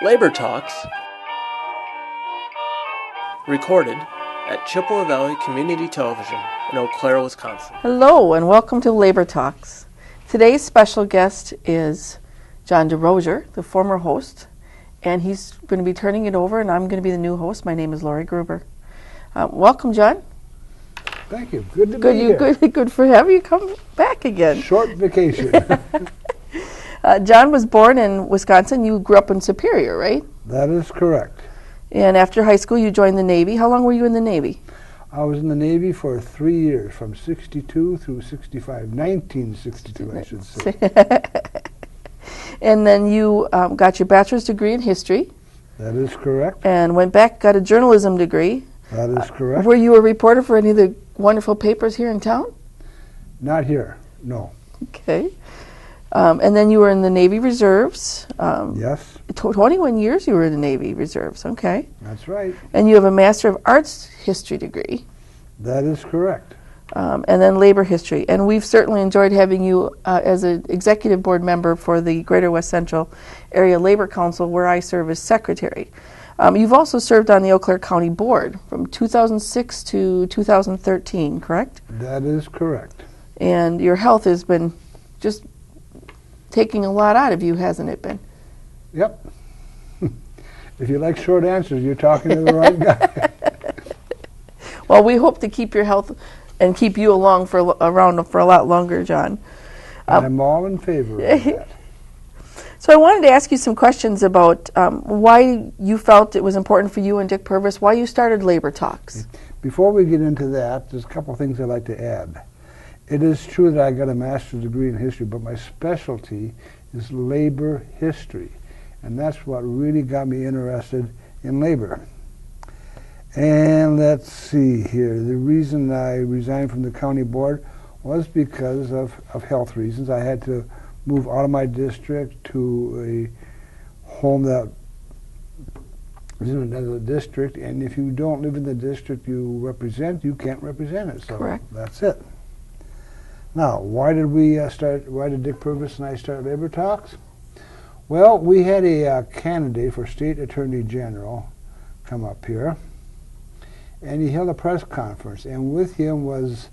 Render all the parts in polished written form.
Labor Talks, recorded at Chippewa Valley Community Television in Eau Claire, Wisconsin. Hello and welcome to Labor Talks. Today's special guest is John DeRoiser, the former host, and he's going to be turning it over, and I'm going to be the new host. My name is Lori Gruber. Welcome, John. Thank you. Good to be here. Good for having you come back again. Short vacation. John was born in Wisconsin. You grew up in Superior, right? That is correct. And after high school, you joined the Navy. How long were you in the Navy? I was in the Navy for 3 years, from 62 through 65. 1962, I should say. And then you got your bachelor's degree in history. That is correct. And went back, got a journalism degree. That is correct. Were you a reporter for any of the wonderful papers here in town? Not here, no. Okay. And then you were in the Navy Reserves. Yes. 21 years you were in the Navy Reserves, okay. That's right. And you have a Master of Arts History degree. That is correct. And then Labor History. And we've certainly enjoyed having you as an executive board member for the Greater West Central Area Labor Council, where I serve as secretary. You've also served on the Eau Claire County Board from 2006 to 2013, correct? That is correct. And your health has been just taking a lot out of you, hasn't it been? Yep. If you like short answers, you're talking to the right guy. Well, we hope to keep your health and keep you around for a lot longer, John. I'm all in favor of that. So I wanted to ask you some questions about why you felt it was important for you and Dick Purvis, why you started Labor Talks. Before we get into that, there's a couple things I'd like to add. It is true that I got a master's degree in history, but my specialty is labor history. And that's what really got me interested in labor. And let's see here. The reason I resigned from the county board was because of health reasons. I had to move out of my district to a home that is in another district. And if you don't live in the district you represent, you can't represent it. So correct. That's it. Now, why did Dick Purvis and I start Labor Talks? Well, we had a candidate for State Attorney General come up here, and he held a press conference, and with him was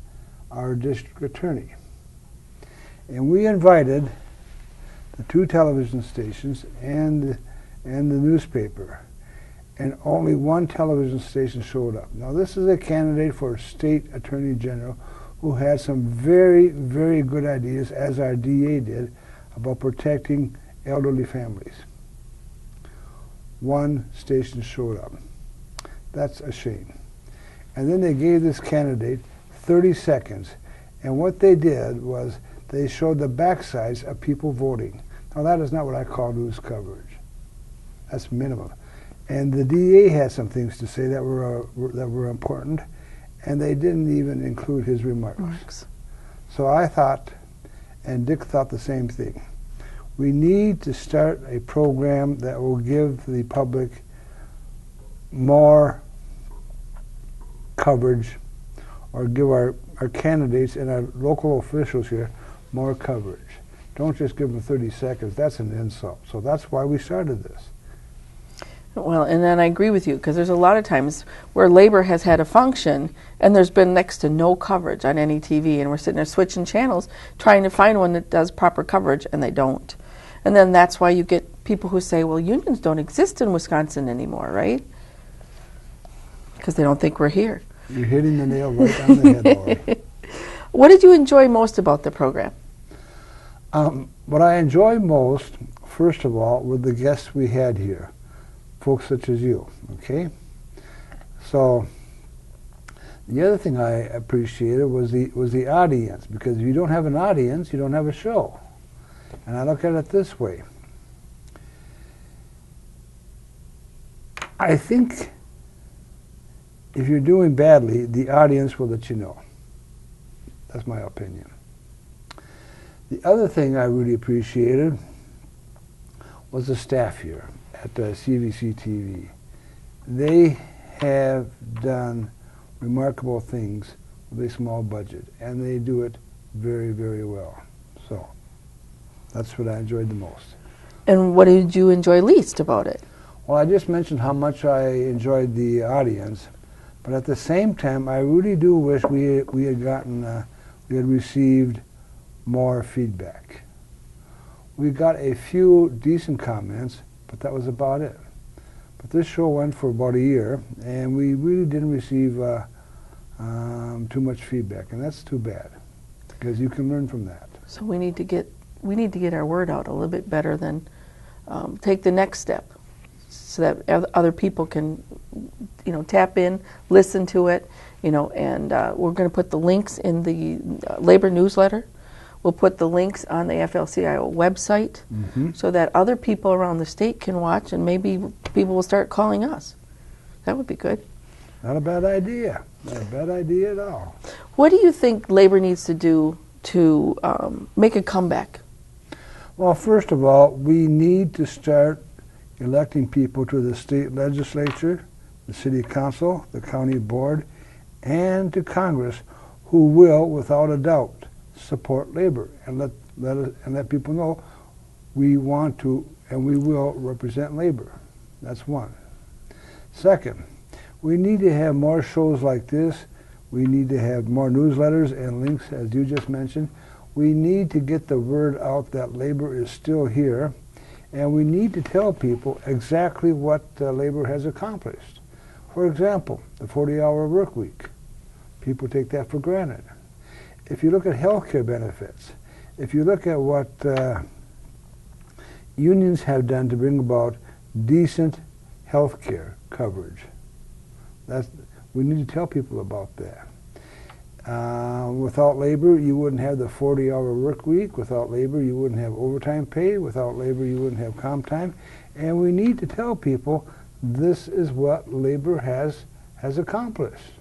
our district attorney. And we invited the two television stations and the newspaper, and only one television station showed up. Now, this is a candidate for State Attorney General who had some very, very good ideas, as our DA did, about protecting elderly families. One station showed up. That's a shame. And then they gave this candidate 30 seconds, and what they did was they showed the backsides of people voting. Now, that is not what I call news coverage. That's minimum. And the DA had some things to say that were important, and they didn't even include his remarks. So I thought, and Dick thought the same thing, we need to start a program that will give the public more coverage, or give our candidates and our local officials here more coverage. Don't just give them 30 seconds. That's an insult. So that's why we started this. Well, and then I agree with you, because there's a lot of times where labor has had a function and there's been next to no coverage on any TV, and we're sitting there switching channels trying to find one that does proper coverage, and they don't. And then that's why you get people who say, well, unions don't exist in Wisconsin anymore, right? Because they don't think we're here. You're hitting the nail right on the head, Lori. What did you enjoy most about the program? What I enjoyed most, first of all, were the guests we had here. Folks such as you, okay? So the other thing I appreciated was the audience, because if you don't have an audience, you don't have a show. And I look at it this way. I think if you're doing badly, the audience will let you know. That's my opinion. The other thing I really appreciated was the staff here at CVC TV. They have done remarkable things with a small budget, and they do it very, very well. So that's what I enjoyed the most. And what did you enjoy least about it? Well, I just mentioned how much I enjoyed the audience, but at the same time, I really do wish we had received more feedback. We got a few decent comments, but that was about it. But this show went for about a year, and we really didn't receive too much feedback, and that's too bad, because you can learn from that. So we need to get our word out a little bit better than take the next step, so that other people can, tap in, listen to it, and we're going to put the links in the labor newsletter. We'll put the links on the AFL-CIO website so that other people around the state can watch, and maybe people will start calling us. That would be good. Not a bad idea. Not a bad idea at all. What do you think labor needs to do to make a comeback? Well, first of all, we need to start electing people to the state legislature, the city council, the county board, and to Congress, who will, without a doubt, support labor and let people know we want to and we will represent labor. That's one. Second, we need to have more shows like this. We need to have more newsletters and links, as you just mentioned. We need to get the word out that labor is still here, and we need to tell people exactly what labor has accomplished. For example, the 40-hour work week. People take that for granted. If you look at health care benefits, if you look at what unions have done to bring about decent health care coverage, we need to tell people about that. Without labor, you wouldn't have the 40-hour work week. Without labor, you wouldn't have overtime pay. Without labor, you wouldn't have comp time. And we need to tell people this is what labor has accomplished.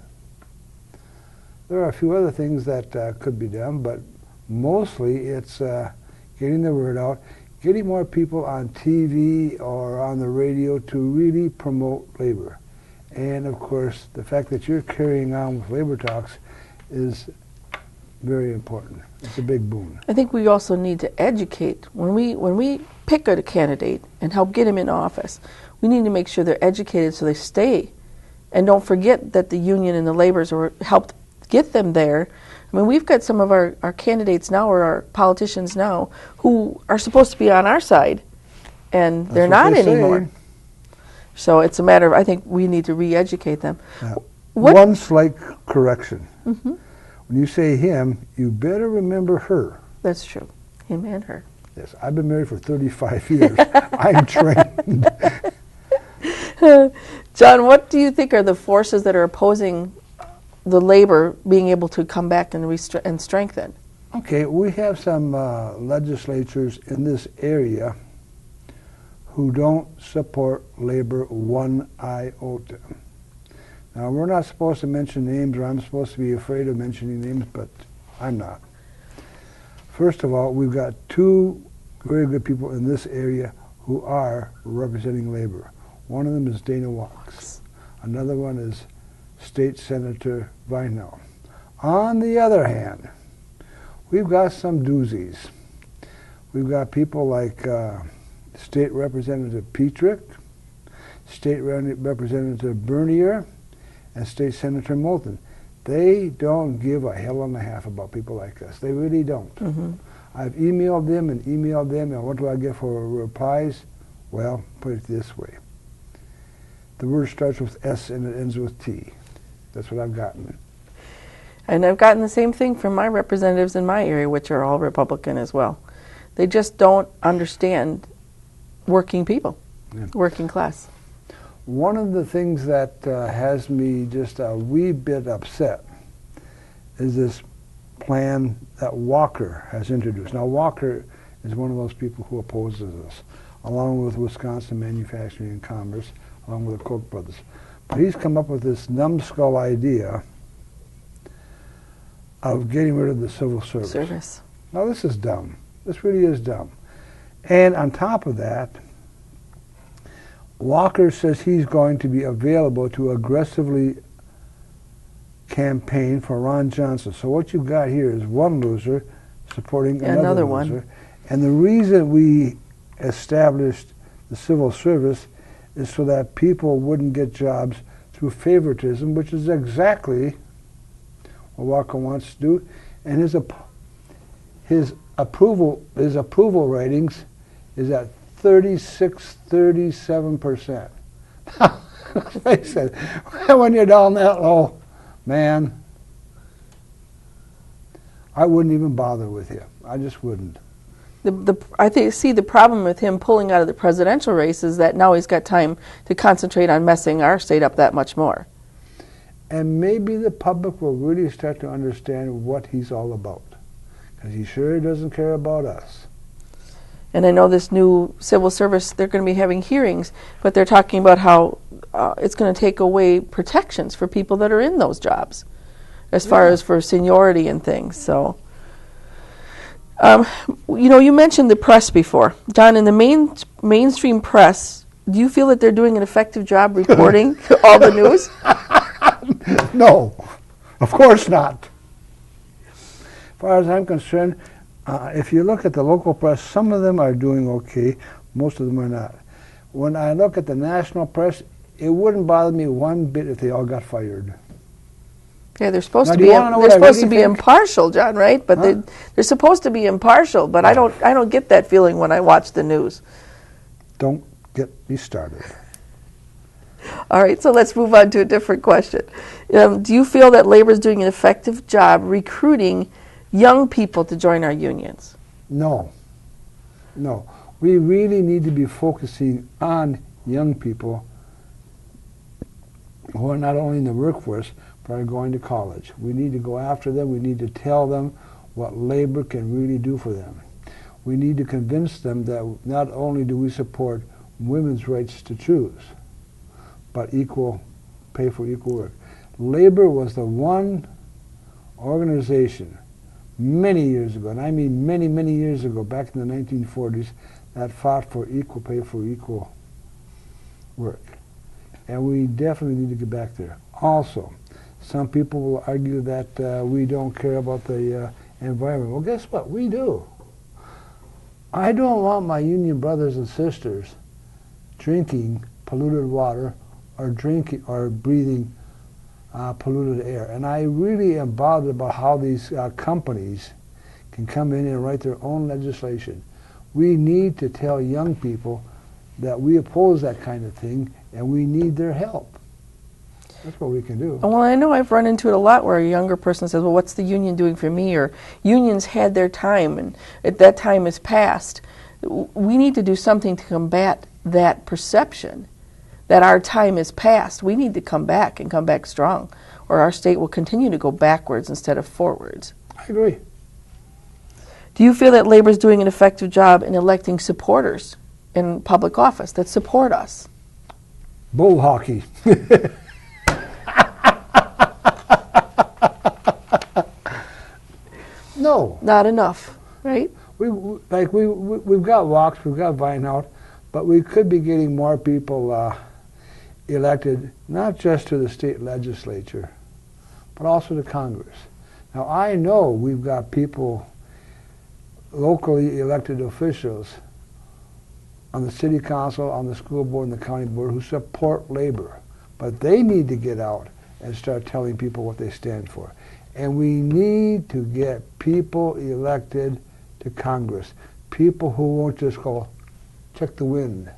There are a few other things that could be done, but mostly it's getting the word out, getting more people on TV or on the radio to really promote labor. And of course, the fact that you're carrying on with Labor Talks is very important. It's a big boon. I think we also need to educate. When we pick a candidate and help get him in office, we need to make sure they're educated so they stay. And don't forget that the union and the laborers helped get them there. I mean, we've got some of our candidates now, or our politicians now, who are supposed to be on our side, and they're not anymore. So it's a matter of, I think we need to re-educate them. One slight correction. When you say him, you better remember her. That's true. Him and her. Yes, I've been married for 35 years. I'm trained. John, what do you think are the forces that are opposing the labor being able to come back and strengthen? Okay, we have some legislatures in this area who don't support labor one iota. Now, we're not supposed to mention names, or I'm supposed to be afraid of mentioning names, but I'm not. First of all, we've got two very good people in this area who are representing labor. One of them is Dana Walks. Another one is State Senator Vinell. On the other hand, we've got some doozies. We've got people like State Representative Petrick, State Representative Bernier, and State Senator Moulton. They don't give a hell and a half about people like us. They really don't. I've emailed them, and what do I get for replies? Well, put it this way. The word starts with S and it ends with T. That's what I've gotten. And I've gotten the same thing from my representatives in my area, which are all Republican as well. They just don't understand working people, working class. One of the things that has me just a wee bit upset is this plan that Walker has introduced. Now, Walker is one of those people who opposes us, along with Wisconsin Manufacturing and Commerce, along with the Koch brothers. But he's come up with this numbskull idea of getting rid of the civil service. Now, this is dumb. This really is dumb. And on top of that, Walker says he's going to be available to aggressively campaign for Ron Johnson. So what you've got here is one loser supporting another loser. One. And the reason we established the civil service is so that people wouldn't get jobs through favoritism, which is exactly what Walker wants to do. And his approval ratings is at 37%. They said, when you're down that low, man, I wouldn't even bother with you. I just wouldn't. I see the problem with him pulling out of the presidential race is that now he's got time to concentrate on messing our state up that much more. And maybe the public will really start to understand what he's all about, because he sure doesn't care about us. And I know this new civil service, they're going to be having hearings, but they're talking about how it's going to take away protections for people that are in those jobs, as far as for seniority and things. So, you mentioned the press before. John, in the mainstream press, do you feel that they're doing an effective job reporting all the news? No, of course not. As far as I'm concerned, if you look at the local press, some of them are doing okay, most of them are not. When I look at the national press, it wouldn't bother me one bit if they all got fired. Yeah, they're supposed Now, to do be. you wanna know They're what I supposed really to be think? impartial, John. Right? But Huh? they're supposed to be impartial. But I don't get that feeling when I watch the news. Don't get me started. All right, so let's move on to a different question. Do you feel that labor is doing an effective job recruiting young people to join our unions? No. We really need to be focusing on young people who are not only in the workforce, but are going to college. We need to go after them. We need to tell them what labor can really do for them. We need to convince them that not only do we support women's rights to choose, but equal pay for equal work. Labor was the one organization many years ago, and I mean many, many years ago, back in the 1940s, that fought for equal pay for equal work. And we definitely need to get back there. Also, some people will argue that we don't care about the environment. Well, guess what? We do. I don't want my union brothers and sisters drinking polluted water or breathing polluted air. And I really am bothered about how these companies can come in and write their own legislation. We need to tell young people that we oppose that kind of thing and we need their help. That's what we can do. Well, I know I've run into it a lot where a younger person says, well, what's the union doing for me? Or unions had their time and that time is past. We need to do something to combat that perception that our time is past. We need to come back and come back strong, or our state will continue to go backwards instead of forwards. I agree. Do you feel that labor is doing an effective job in electing supporters in public office that support us? Bull hockey. No. Not enough, right? We've got walks, we've got Vineout, but we could be getting more people elected, not just to the state legislature, but also to Congress. Now, I know we've got people, locally elected officials, on the city council, on the school board, and the county board who support labor, but they need to get out and start telling people what they stand for. And we need to get people elected to Congress, people who won't just go check the wind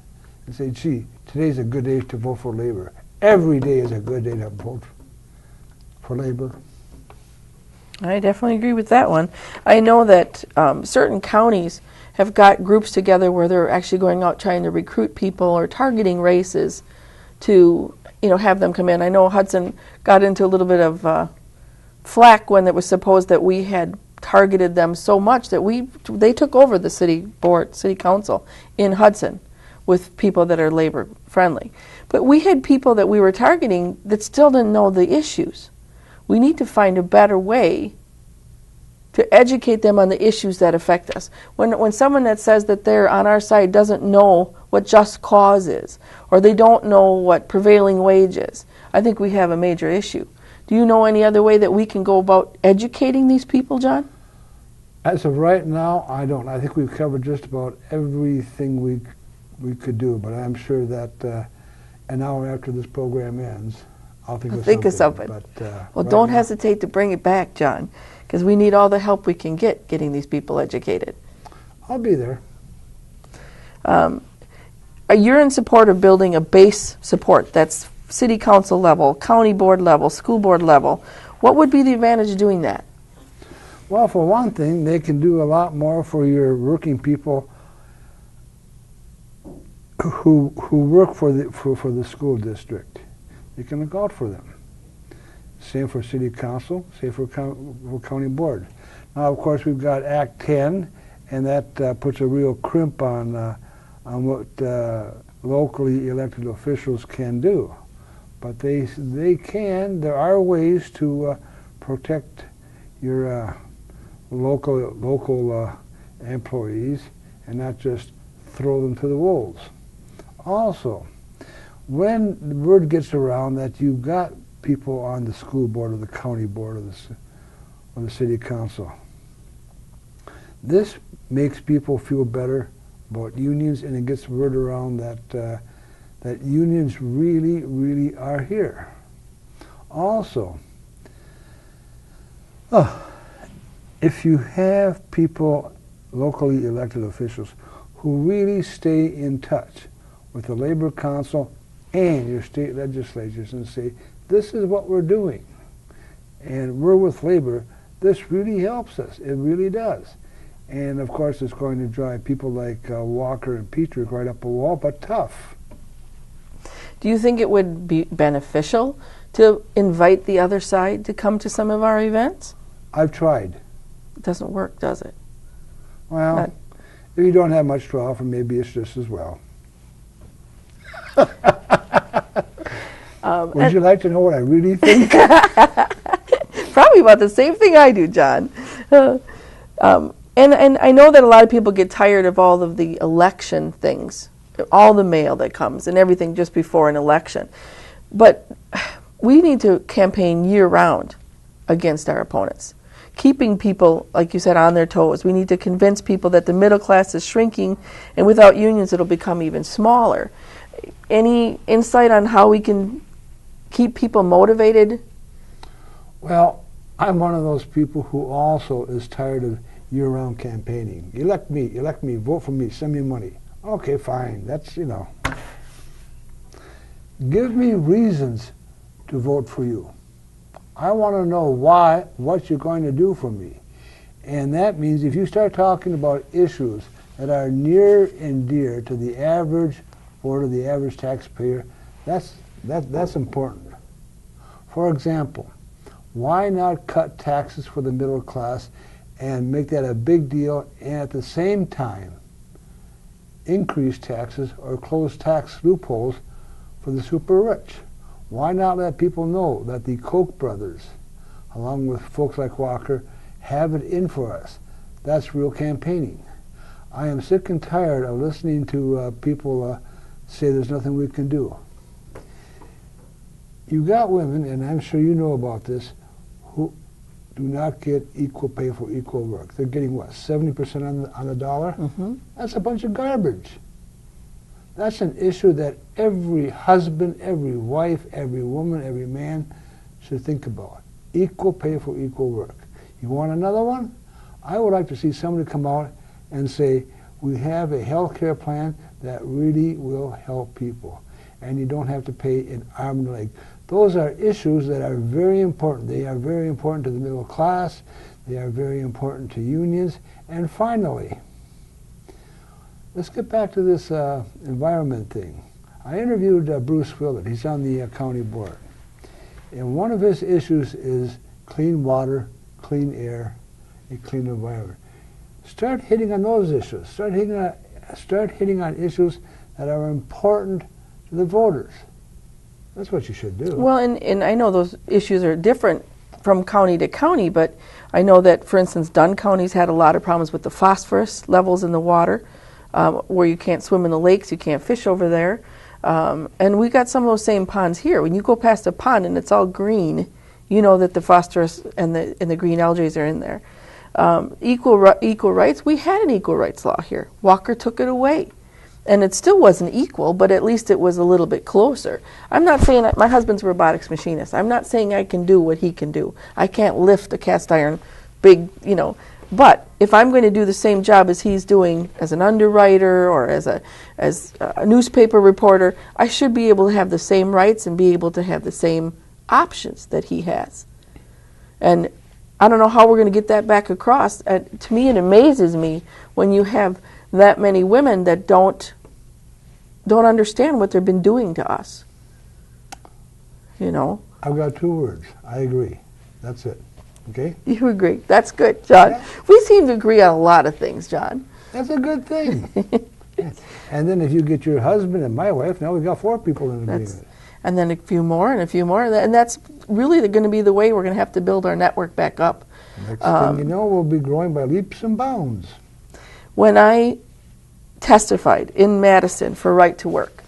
and say, gee, today's a good day to vote for labor. Every day is a good day to vote for labor. I definitely agree with that one. I know that certain counties have got groups together where they're actually going out trying to recruit people or targeting races to, have them come in. I know Hudson got into a little bit of flack when it was supposed that we had targeted them so much that they took over the city council in Hudson with people that are labor friendly. But we had people that we were targeting that still didn't know the issues. We need to find a better way to educate them on the issues that affect us. When someone that says that they're on our side doesn't know what just cause is, or they don't know what prevailing wage is, I think we have a major issue. Do you know any other way that we can go about educating these people, John? As of right now, I don't. I think we've covered just about everything we could do, but I'm sure that an hour after this program ends, I'll think of something. But, well, right don't now, hesitate to bring it back, John, because we need all the help we can get getting these people educated. I'll be there. You're in support of building a base support that's city council level, county board level, school board level. What would be the advantage of doing that? Well, for one thing, they can do a lot more for your working people who work for the school district. You can look out for them. Same for city council, same for county board. Now, of course, we've got Act 10, and that puts a real crimp on what locally elected officials can do. But they can. There are ways to protect your local employees and not just throw them to the wolves. Also, when the word gets around that you've got people on the school board or the county board or the city council, this makes people feel better about unions, and it gets word around that that unions really, really are here. Also, if you have people, locally elected officials, who really stay in touch with the Labor Council and your state legislatures and say, this is what we're doing, and we're with Labor, this really helps us. It really does. And of course, it's going to drive people like Walker and Petrick right up a wall, but tough. Do you think it would be beneficial to invite the other side to come to some of our events? I've tried. It doesn't work, does it? Well, if you don't have much to offer, maybe it's just as well. Would you like to know what I really think? Probably about the same thing I do, John. And I know that a lot of people get tired of all of the election things, all the mail that comes and everything just before an election. But we need to campaign year-round against our opponents, keeping people, like you said, on their toes. We need to convince people that the middle class is shrinking, and without unions it'll become even smaller. Any insight on how we can keep people motivated? Well, I'm one of those people who also is tired of year-round campaigning. Elect me, vote for me, send me money. Okay, fine, that's, Give me reasons to vote for you. I want to know what you're going to do for me. And that means if you start talking about issues that are near and dear to the average voter, the average taxpayer, that's important. For example, why not cut taxes for the middle class and make that a big deal, and at the same time increase taxes or close tax loopholes for the super rich? Why not let people know that the Koch brothers, along with folks like Walker, have it in for us? That's real campaigning. I am sick and tired of listening to people say there's nothing we can do. You got women, and I'm sure you know about this, who do not get equal pay for equal work. They're getting what, 70% on the dollar? Mm-hmm. That's a bunch of garbage. That's an issue that every husband, every wife, every woman, every man should think about. Equal pay for equal work. You want another one? I would like to see somebody come out and say, we have a health care plan that really will help people, and you don't have to pay an arm and a leg. Those are issues that are very important. They are very important to the middle class. They are very important to unions. And finally, let's get back to this environment thing. I interviewed Bruce Willett. He's on the county board. And one of his issues is clean water, clean air, a clean environment. Start hitting on those issues. Start hitting on issues that are important to the voters. That's what you should do. Well, and I know those issues are different from county to county, but I know that, for instance, Dunn County's had a lot of problems with the phosphorus levels in the water, where you can't swim in the lakes, you can't fish over there. And we got some of those same ponds here. When you go past a pond and it's all green, you know that the phosphorus and the green algae are in there. Equal rights, we had an equal rights law here. Walker took it away. And it still wasn't equal, but at least it was a little bit closer. I'm not saying that my husband's a robotics machinist. I'm not saying I can do what he can do. I can't lift a cast iron big, But if I'm going to do the same job as he's doing as an underwriter or as a newspaper reporter, I should be able to have the same rights and be able to have the same options that he has. And I don't know how we're going to get that back across. To me, it amazes me when you have that many women that don't understand what they've been doing to us. I've got 2 words. I agree. That's it. Okay? You agree. That's good, John. Yeah. We seem to agree on a lot of things, John. That's a good thing. And then if you get your husband and my wife, now we've got 4 people in agreement. And then a few more and a few more. And that's really going to be the way we're going to have to build our network back up. Next thing you know, we'll be growing by leaps and bounds. When I testified in Madison for right to work,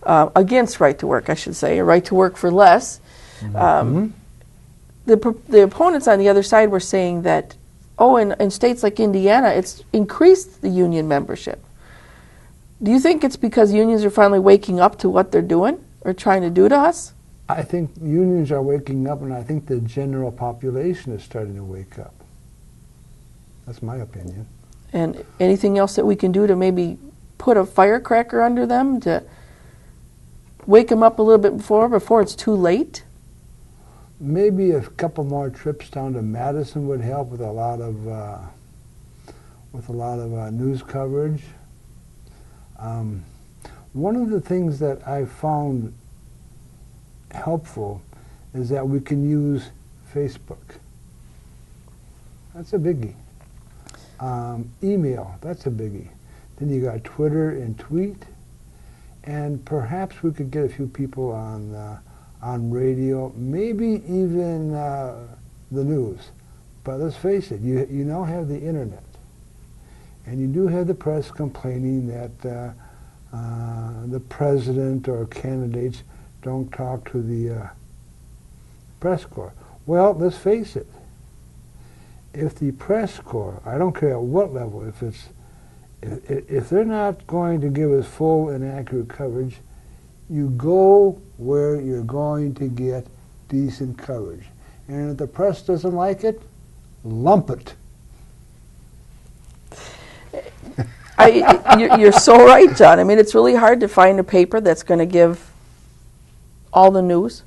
against right to work, I should say, a right to work for less, the opponents on the other side were saying that, in states like Indiana, it's increased the union membership. Do you think it's because unions are finally waking up to what they're doing or trying to do to us? I think unions are waking up, and I think the general population is starting to wake up. That's my opinion. And anything else that we can do to maybe put a firecracker under them to wake them up a little bit before it's too late? Maybe a couple more trips down to Madison would help with a lot of news coverage. One of the things that I found helpful is that we can use Facebook. That's a biggie. Email, that's a biggie. Then you got Twitter and tweet, and perhaps we could get a few people on radio, maybe even the news. But let's face it, you now have the internet, and you do have the press complaining that the president or candidates don't talk to the press corps. Well, let's face it. If the press corps, I don't care at what level, if they're not going to give us full and accurate coverage, you go where you're going to get decent coverage. And if the press doesn't like it, lump it. You're so right, John. I mean, it's really hard to find a paper that's going to give all the news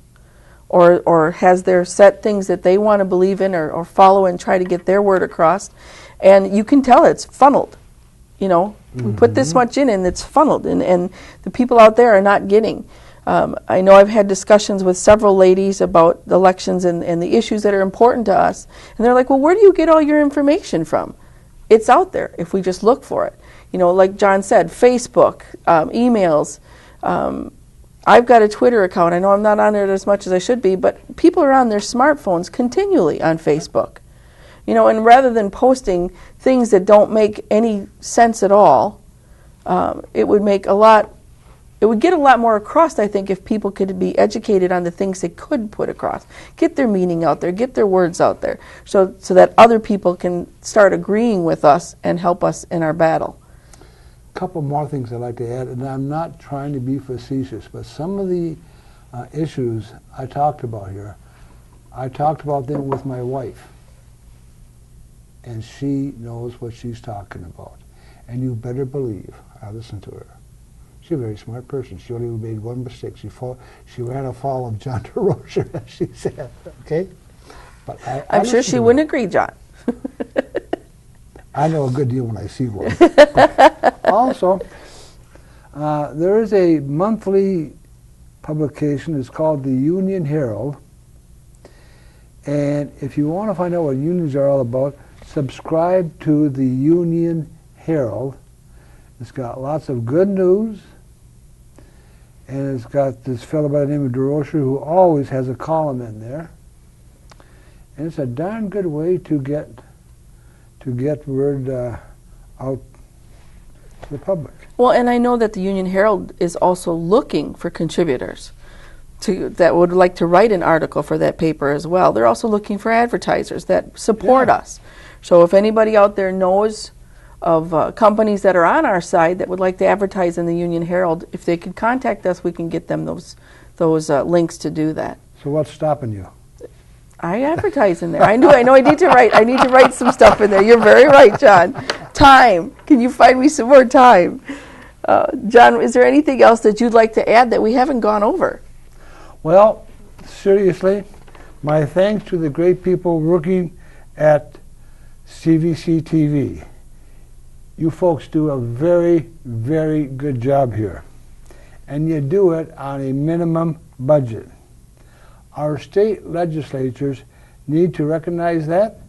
or has their set things that they want to believe in or follow and try to get their word across. And you can tell it's funneled. We put this much in and it's funneled. And the people out there are not getting. I know I've had discussions with several ladies about the elections and the issues that are important to us. And they're like, well, where do you get all your information from? It's out there if we just look for it. Like John said, Facebook, emails. I've got a Twitter account. I know I'm not on it as much as I should be, but people are on their smartphones continually on Facebook. And rather than posting things that don't make any sense at all, it would get a lot more across, I think, if people could be educated on the things they could put across, get their meaning out there, get their words out there, so that other people can start agreeing with us and help us in our battle. A couple more things I'd like to add, and I'm not trying to be facetious, but some of the issues I talked about here, I talked about them with my wife, and she knows what she's talking about. And you better believe I listen to her. She's a very smart person. She only made one mistake. She ran afoul of John DeRoiser, as she said. Okay, but I'm sure she wouldn't agree, John. I know a good deal when I see one. Also, there is a monthly publication. It's called the Union Herald. And if you want to find out what unions are all about, subscribe to the Union Herald. It's got lots of good news. And it's got this fellow by the name of DeRoiser who always has a column in there. And it's a darn good way to get word out to the public. Well, and I know that the Union Herald is also looking for contributors that would like to write an article for that paper as well. They're also looking for advertisers that support us. So if anybody out there knows companies that are on our side that would like to advertise in the Union Herald. If they could contact us, we can get them those links to do that. So what's stopping you? I advertise in there. I know I need to write. I need to write some stuff in there. You're very right, John. Time. Can you find me some more time? John, is there anything else that you'd like to add that we haven't gone over? Well, seriously, my thanks to the great people working at CVC TV. You folks do a very, very good job here. And you do it on a minimum budget. Our state legislatures need to recognize that.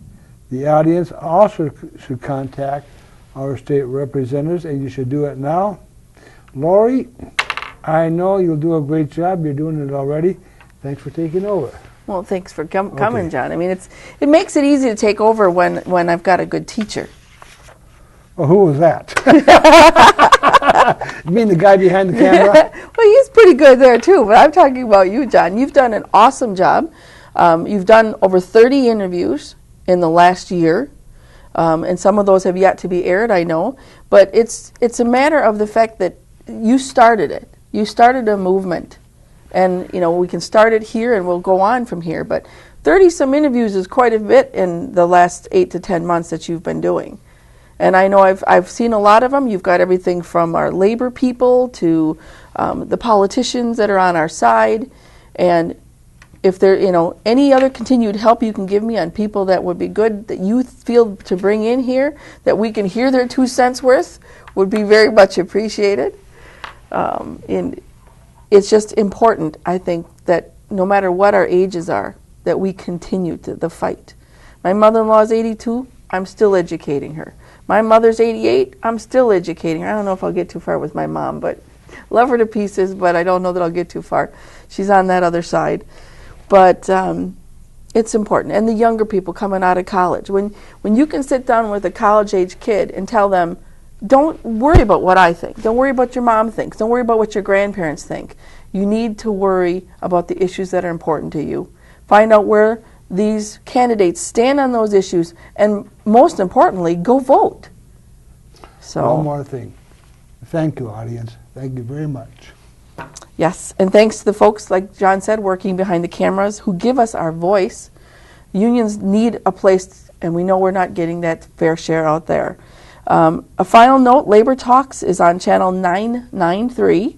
The audience also should contact our state representatives, and you should do it now. Lori, I know you'll do a great job. You're doing it already. Thanks for taking over. Well, thanks for coming, John. I mean, it makes it easy to take over when I've got a good teacher. Well, who was that? You mean the guy behind the camera? Well, he's pretty good there too, but I'm talking about you, John. You've done an awesome job. You've done over 30 interviews in the last year, and some of those have yet to be aired, I know. But it's a matter of the fact that you started it. You started a movement, and we can start it here, and we'll go on from here. But 30-some interviews is quite a bit in the last 8 to 10 months that you've been doing. And I know I've seen a lot of them. You've got everything from our labor people to the politicians that are on our side. And if there, any other continued help you can give me on people that would be good, that you feel to bring in here, that we can hear their 2 cents worth, would be very much appreciated. And it's just important, I think, that no matter what our ages are, that we continue the fight. My mother-in-law is 82. I'm still educating her. My mother's 88. I'm still educating her. I don't know if I'll get too far with my mom, but love her to pieces, but I don't know that I'll get too far. She's on that other side. But it's important. And the younger people coming out of college. When you can sit down with a college-age kid and tell them, don't worry about what I think. Don't worry about what your mom thinks. Don't worry about what your grandparents think. You need to worry about the issues that are important to you. Find out where these candidates stand on those issues, and most importantly, go vote. So one more thing. Thank you, audience. Thank you very much. Yes, and thanks to the folks, like John said, working behind the cameras who give us our voice. Unions need a place, and we know we're not getting that fair share out there. A final note, Labor Talks is on channel 993.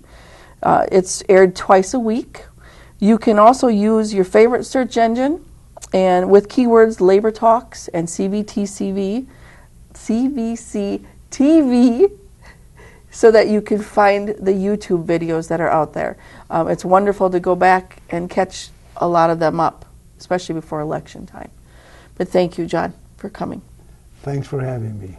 It's aired twice a week. You can also use your favorite search engine, and with keywords Labor Talks and CVC TV, so that you can find the YouTube videos that are out there. It's wonderful to go back and catch a lot of them up, especially before election time. But thank you, John, for coming. Thanks for having me.